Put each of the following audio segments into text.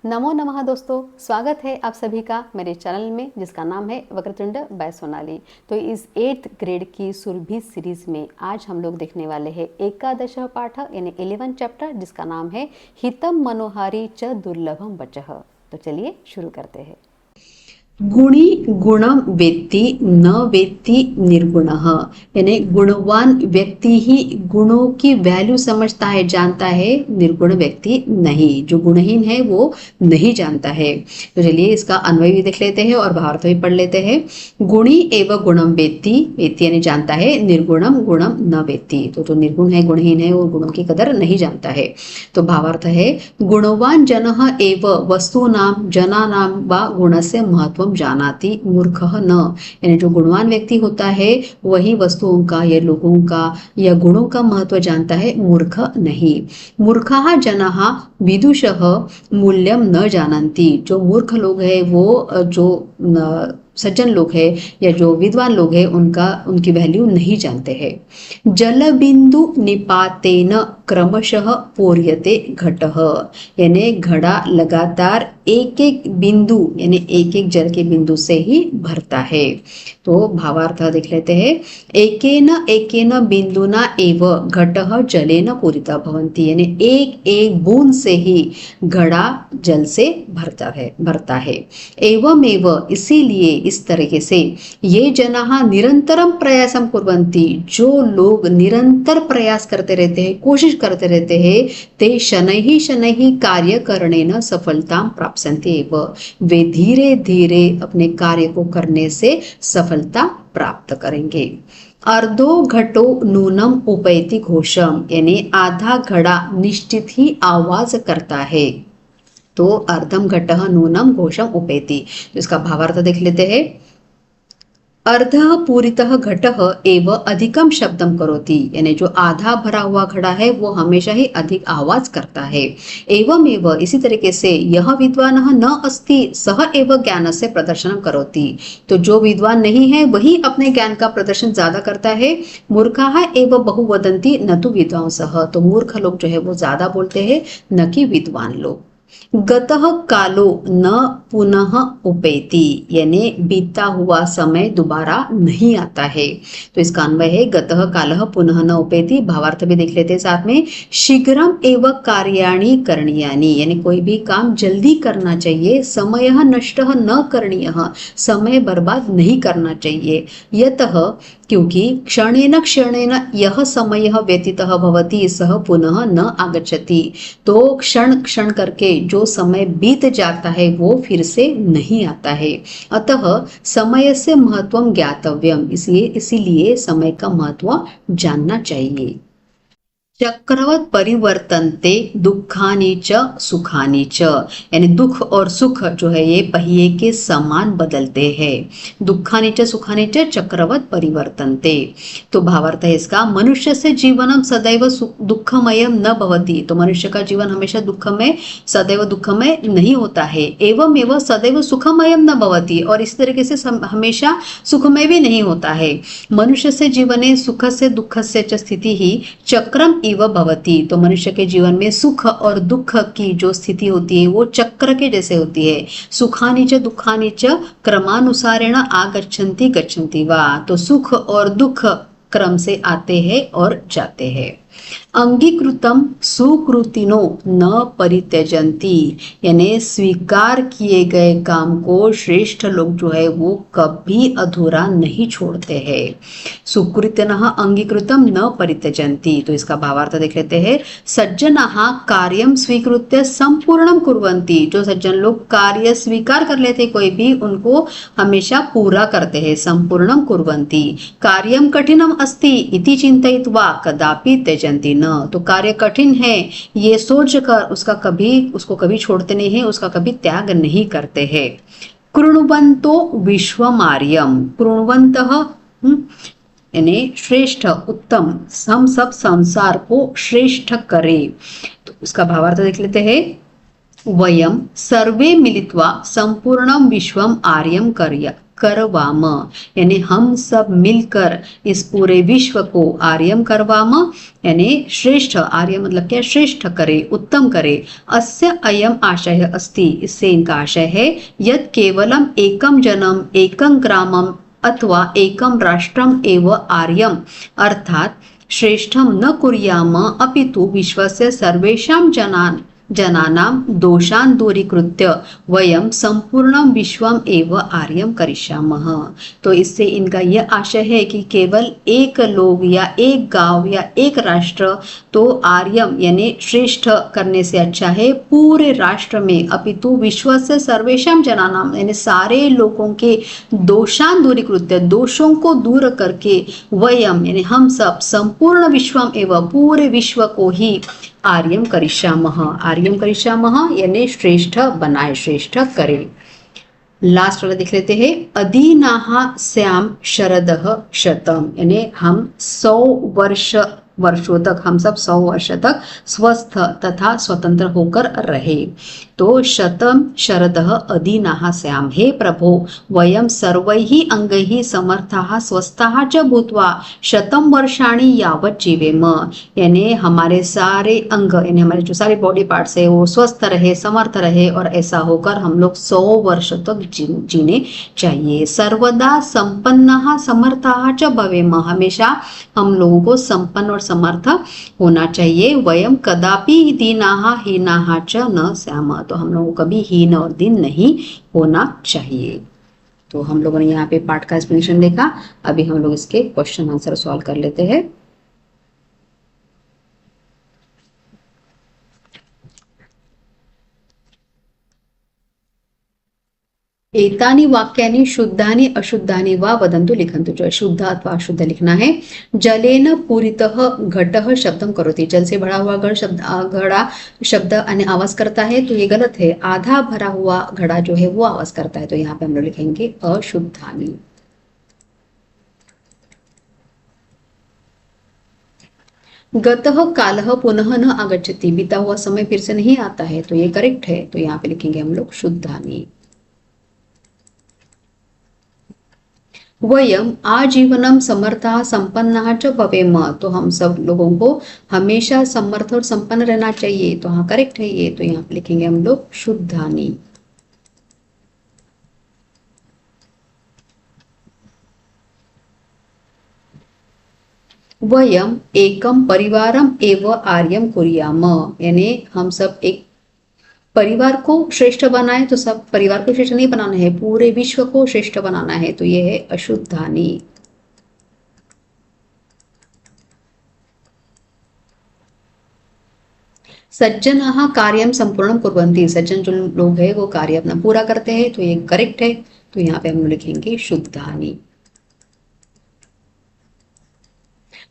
नमो नमः दोस्तों, स्वागत है आप सभी का मेरे चैनल में जिसका नाम है वक्रतुंड बाय सोनाली। तो इस 8th ग्रेड की सुरभि सीरीज में आज हम लोग देखने वाले हैं एकादश पाठ यानी 11 चैप्टर जिसका नाम है हितम मनोहारी च दुर्लभम वचः। तो चलिए शुरू करते हैं। गुणी गुणम वेत्ति न वेत्ति निर्गुणः, यानी गुणवान व्यक्ति ही गुणों की वैल्यू समझता है, जानता है, निर्गुण व्यक्ति नहीं। जो गुणहीन है वो नहीं जानता है। तो चलिए इसका अन्वय भी देख लेते हैं और भावार्थ भी पढ़ लेते हैं। गुणी एवं गुणम वेत्ति, वेत्ति यानी जानता है, निर्गुणम गुणम न वेत्ति, तो जो निर्गुण है, गुणहीन है, वो गुणों की कदर नहीं जानता है। तो भावार्थ है गुणवान जनः एव वस्तूनाम जनानाम वा गुणस्य महत्व जानाति मूर्खः न, यानी जो गुणवान व्यक्ति होता है वही वस्तुओं का या लोगों का या गुणों का महत्व जानता है, मूर्ख नहीं। मूर्खः जनः विदुषः मूल्यम न जानन्ति, जो मूर्ख लोग हैं वो जो सज्जन लोग हैं या जो विद्वान लोग हैं उनकी वैल्यू नहीं जानते हैं। जल बिंदु निपातेन क्रमशः पूर्यते घटः, यानी घड़ा लगातार एक एक बिंदु यानी एक एक जल के बिंदु से ही भरता है। तो भावार्थ देख लेते हैं। एकेन एकेन बिंदुना एव घटः जलेन पूरिता भवन्ति, यानी एक एक बूंद से ही घड़ा जल से भरता है। एवमेव, इसीलिए इस तरीके से ये जनाः निरंतरम प्रयासम कुर्वन्ति, जो लोग निरंतर प्रयास करते रहते हैं, कोशिश करते रहते हैं, ते शनैः शनैः कार्यकरणेन सफलतां प्राप्स्यन्ति एव, वे धीरे धीरे अपने कार्य को करने से सफलता प्राप्त करेंगे। अर्धो घटो नूनम उपैति घोषम, यानी आधा घड़ा निश्चित ही आवाज करता है। तो अर्धम घटः नूनम घोषम उपेति, तो इसका भावार्थ देख लेते हैं। अर्धः पूरितः घटः एव अधिकम शब्दम करोति, यानी जो आधा भरा हुआ घड़ा है वो हमेशा ही अधिक आवाज करता है। एवमेव, इसी तरीके से यह विद्वानः न अस्ति सह एव ज्ञानस्य प्रदर्शनम करोति, तो जो विद्वान नहीं है वही अपने ज्ञान का प्रदर्शन ज्यादा करता है। मूर्खाः एव बहु वदन्ति न तु विद्वांसः, तो मूर्ख लोग जो है वो ज्यादा बोलते हैं, न कि विद्वान लोग। गतः कालो न पुनः उपेति, यानी बीता हुआ समय दोबारा नहीं आता है। तो इसका अन्वय है गतः कालः पुनः न उपेति। भावार्थ भी देख लेते हैं साथ में। शीघ्रम एव कार्याणि करणीयानि, यानी कोई भी काम जल्दी करना चाहिए। समयः नष्टः न करणीयः, समय बर्बाद नहीं करना चाहिए। यतः, क्योंकि क्षणेन क्षणेन यह समयः व्यतीतः भवति सह पुनः न आगच्छति, तो क्षण क्षण करके जो समय बीत जाता है वो फिर से नहीं आता है। अतः समय से महत्व ज्ञातव्यम, इसीलिए समय का महत्व जानना चाहिए। चक्रवत परिवर्तनते दुखानि च सुखानि च, यानी दुख और सुख जो है ये पहिए के समान बदलते हैं। दुखानि च सुखानि च चक्रवत परिवर्तनते, तो भावार्थ है इसका। मनुष्य से जीवनम सदैव दुखमयम न भवति, तो मनुष्य का जीवन हमेशा दुखमय, सदैव दुखमय नहीं होता है। एवं एवं सदैव सुखमयम न भवति, और इस तरीके से हमेशा सुखमय भी नहीं होता है। मनुष्य से जीवने सुख से दुख से च स्थिति ही चक्रम इव भवति, तो मनुष्य के जीवन में सुख और दुख की जो स्थिति होती है वो चक्र के जैसे होती है। सुखानि च दुखानि च क्रमानुसारेण आगच्छन्ति गच्छन्ति वा, तो सुख और दुख क्रम से आते हैं और जाते हैं। अंगीकृतम सुकृतिनो न परित्यजन्ति, यानी स्वीकार किए गए काम को श्रेष्ठ लोग जो है वो कभी अधूरा नहीं छोड़ते हैं। सुकृतिनः अंगीकृतम न परित्यजन्ति, तो इसका भावार्थ देख लेते हैं। सज्जनाः कार्यम स्वीकृत्य संपूर्णम कुर्वन्ति, जो सज्जन लोग कार्य स्वीकार कर लेते कोई भी उनको हमेशा पूरा करते हैं। संपूर्णम कुर्वन्ति। कार्यम कठिनम अस्ति इति चिंतयित्वा कदापि त्यजन्ति न, तो कार्य कठिन है ये सोच कर उसको कभी छोड़ते नहीं है, उसका कभी त्याग नहीं करते हैं। कृण्वन्तो विश्वमार्यम, कृण्वन्तः यानी श्रेष्ठ उत्तम, हम सब संसार को श्रेष्ठ करे। तो उसका भावार्थ देख लेते हैं। वयम सर्वे मिलित्वा संपूर्णम विश्वम आर्यम करवाम, यानी हम सब मिलकर इस पूरे विश्व को आर्यम करवाम, यानी श्रेष्ठ, आर्य मतलब क्या, श्रेष्ठ करे, उत्तम करे। अस्य अयम आशय अस्ति, इससे इनका आशय है, यत् केवलम एकम जनम एकम ग्रामम अथवा एकम राष्ट्रम एव आर्यम, अर्थात श्रेष्ठम न कुर्याम अपितु विश्वस्य सर्वेषां जनानां दोषान् दूरीकृत्य वयम संपूर्णम विश्वम एव आर्यम करिष्यामः। तो इससे इनका यह आशय है कि केवल एक लोग या एक गांव या एक राष्ट्र तो आर्यम यानी श्रेष्ठ करने से अच्छा है पूरे राष्ट्र में, अपितु विश्व से सर्वेशम जनानाम यानी सारे लोगों के दोषान दूरीकृत्य, दोषों को दूर करके, वयम यानी हम सब, संपूर्ण विश्वम एवं पूरे विश्व को ही आर्यम करिष्यामः, आर्यम करिष्यामः यानी श्रेष्ठ बनाए, श्रेष्ठ करे। लास्ट वाला देख लेते हैं, अदीनाः स्याम शरदः शतम, यानी हम 100 वर्षों तक, हम सब 100 वर्ष तक स्वस्थ तथा स्वतंत्र होकर रहे। तो शतम शरदः अदीनाः स्याम, हे प्रभो वयम सर्वैः अंगैः समर्थाः स्वस्थाः च भूत्वा शतम वर्षाणि यावत् जीवेम, यानी हमारे सारे अंग यानी हमारे जो सारे बॉडी पार्ट्स है वो स्वस्थ रहे, समर्थ रहे, और ऐसा होकर हम लोग 100 वर्ष तक जीने चाहिए। सर्वदा संपन्नः समर्थाः च भवेम, हमेशा हम लोगों को संपन्न और समर्थ होना चाहिए। वयम कदापि दीनाः हीनाः च न स्याम, तो हम लोगों को कभी हीन और दीन नहीं होना चाहिए। तो हम लोगों ने यहाँ पे पाठ का एक्सप्लेनेशन देखा, अभी हम लोग इसके क्वेश्चन आंसर सॉल्व कर लेते हैं। एतानि वाक्यानि शुद्धानि अशुद्धानि वा वदन्तु लिखन्तु, जो शुद्ध अथवा अशुद्ध लिखना है। जलेन पूरितः घटः शब्दम करोति, जल से भरा हुआ घड़ा शब्द यानी आवाज करता है, तो ये गलत है। आधा भरा हुआ घड़ा जो है वो आवाज करता है, तो यहाँ पे हम लोग लिखेंगे अशुद्धानि। गतः कालः पुनः न आगच्छति, बीता हुआ समय फिर से नहीं आता है, तो ये करेक्ट है, तो यहाँ पे लिखेंगे हम लोग शुद्धानि। वयम आजीवनम समर्थः संपन्नः च भवेम, तो हम सब लोगों को हमेशा समर्थ और संपन्न रहना चाहिए, तो हाँ करेक्ट है ये, तो यहाँ पे लिखेंगे हम लोग शुद्धानि। वयम एकम परिवारम एव आर्यम कुर्याम, यानी हम सब एक परिवार को श्रेष्ठ बनाए, तो सब परिवार को श्रेष्ठ नहीं बनाना है, पूरे विश्व को श्रेष्ठ बनाना है, तो ये है अशुद्धानि। सज्जनाः कार्यम संपूर्णम कुर्वन्ति, सज्जन जो लोग हैं वो कार्य अपना पूरा करते हैं, तो ये करेक्ट है, तो यहाँ पे हम लिखेंगे शुद्धानि।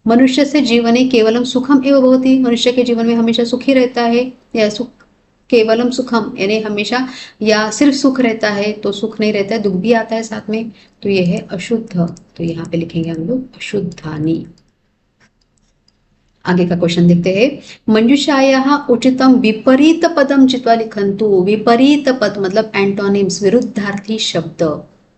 मनुष्य से जीवने केवलम सुखम एव भवति, मनुष्य के जीवन में हमेशा सुख ही रहता है, या सुख केवलम सुखम यानी हमेशा या सिर्फ सुख रहता है, तो सुख नहीं रहता है, दुख भी आता है साथ में, तो ये है अशुद्ध, तो यहाँ पे लिखेंगे हम लोग अशुद्धानि। आगे का क्वेश्चन देखते हैं। मंजुषायाः उचितम विपरीत पदम चित्वा लिखन्तु, विपरीत पद मतलब एंटोनिम्स, विरुद्धार्थी शब्द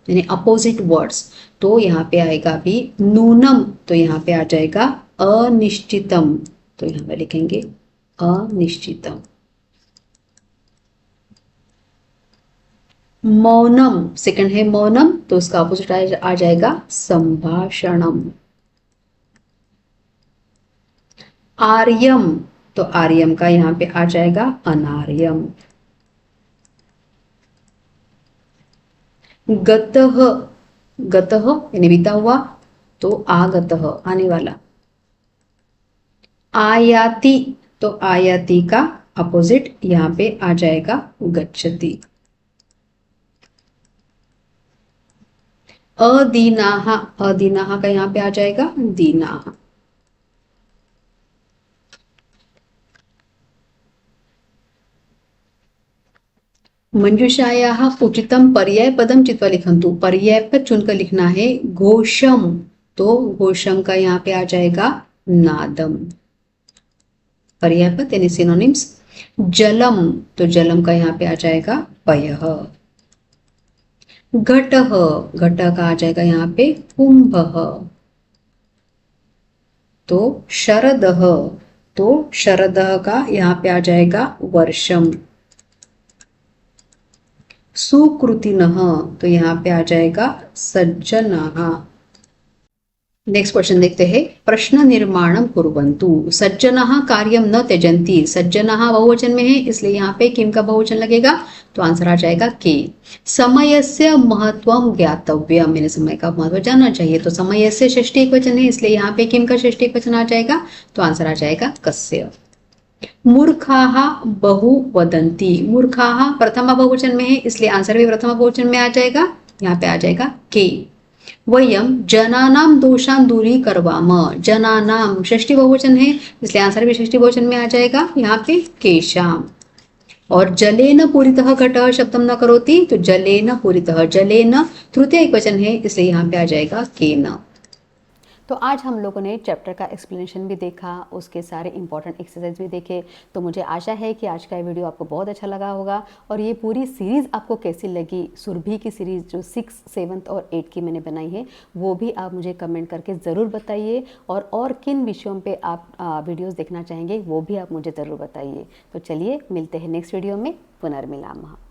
यानी अपोजिट वर्ड्स, तो यहाँ पे आएगा अभी नूनम, तो यहाँ पे आ जाएगा अनिश्चितम, तो यहाँ पे लिखेंगे अनिश्चितम। मौनम, सेकंड है मौनम, तो उसका अपोजिट आ जाएगा संभाषणम। आर्यम, तो आर्यम का यहाँ पे आ जाएगा अनार्यम। गतः, गतः यानी बीता हुआ, तो आगतः आने वाला। आयाति, तो आयाति का अपोजिट यहाँ पे आ जाएगा गच्छति। अदीनाः, अदीनाः का यहाँ पे आ जाएगा दीनाः। मंजुषायाः उचितम पर्याय पदम चित्वा लिखन्तु, पर्याय पद चुनकर लिखना है। घोषम, तो घोषम का यहाँ पे आ जाएगा नादम, पर्याय पद यानी सिनोनिम्स। जलम, तो जलम का यहाँ पे आ जाएगा पयः। घटः, घटः का आ जाएगा यहाँ पे कुंभः। तो शरदः, तो शरदः का यहाँ पे आ जाएगा वर्षम। सुकृतिनः, तो यहाँ पे आ जाएगा सज्जनाः। नेक्स्ट क्वेश्चन देखते हैं। प्रश्न निर्माणम कुर्वन्तु। सज्जनाः कार्यम न त्यजन्ति। सज्जनाः बहुवचन में है इसलिए यहाँ पे किम का बहुवचन लगेगा, तो आंसर आ जाएगा के। समयस्य महत्वम ज्ञातव्यम, यानी समय का महत्व जानना चाहिए। तो समयस्य षष्ठी एकवचन है इसलिए यहाँ पे किम का षष्ठी एकवचन आ जाएगा, तो आंसर आ जाएगा कस्य। मूर्खाः बहु वदन्ति। मूर्खाः प्रथमा बहुवचन में है इसलिए आंसर भी प्रथमा बहुवचन में आ जाएगा, यहाँ पे आ जाएगा के। वयम जनानाम दोषान दूरीकरवाम। जनानाम षष्ठी बहुवचन है इसलिए आंसर भी षष्ठी बहुवचन में आ जाएगा, यहाँ पे केशाम। और जलेन पूरितः घटः शब्दम न करोति, तो जलेन पूरितः, जलेन तृतीय एकवचन है इसलिए यहाँ पे आ जाएगा केन। तो आज हम लोगों ने चैप्टर का एक्सप्लेनेशन भी देखा, उसके सारे इंपॉर्टेंट एक्सरसाइज भी देखे। तो मुझे आशा है कि आज का ये वीडियो आपको बहुत अच्छा लगा होगा। और ये पूरी सीरीज़ आपको कैसी लगी, सुरभि की सीरीज़ जो 6, 7 और 8 की मैंने बनाई है, वो भी आप मुझे कमेंट करके ज़रूर बताइए। और किन विषयों पे आप वीडियोज़ देखना चाहेंगे वो भी आप मुझे ज़रूर बताइए। तो चलिए मिलते हैं नेक्स्ट वीडियो में। पुनर्मिलामः।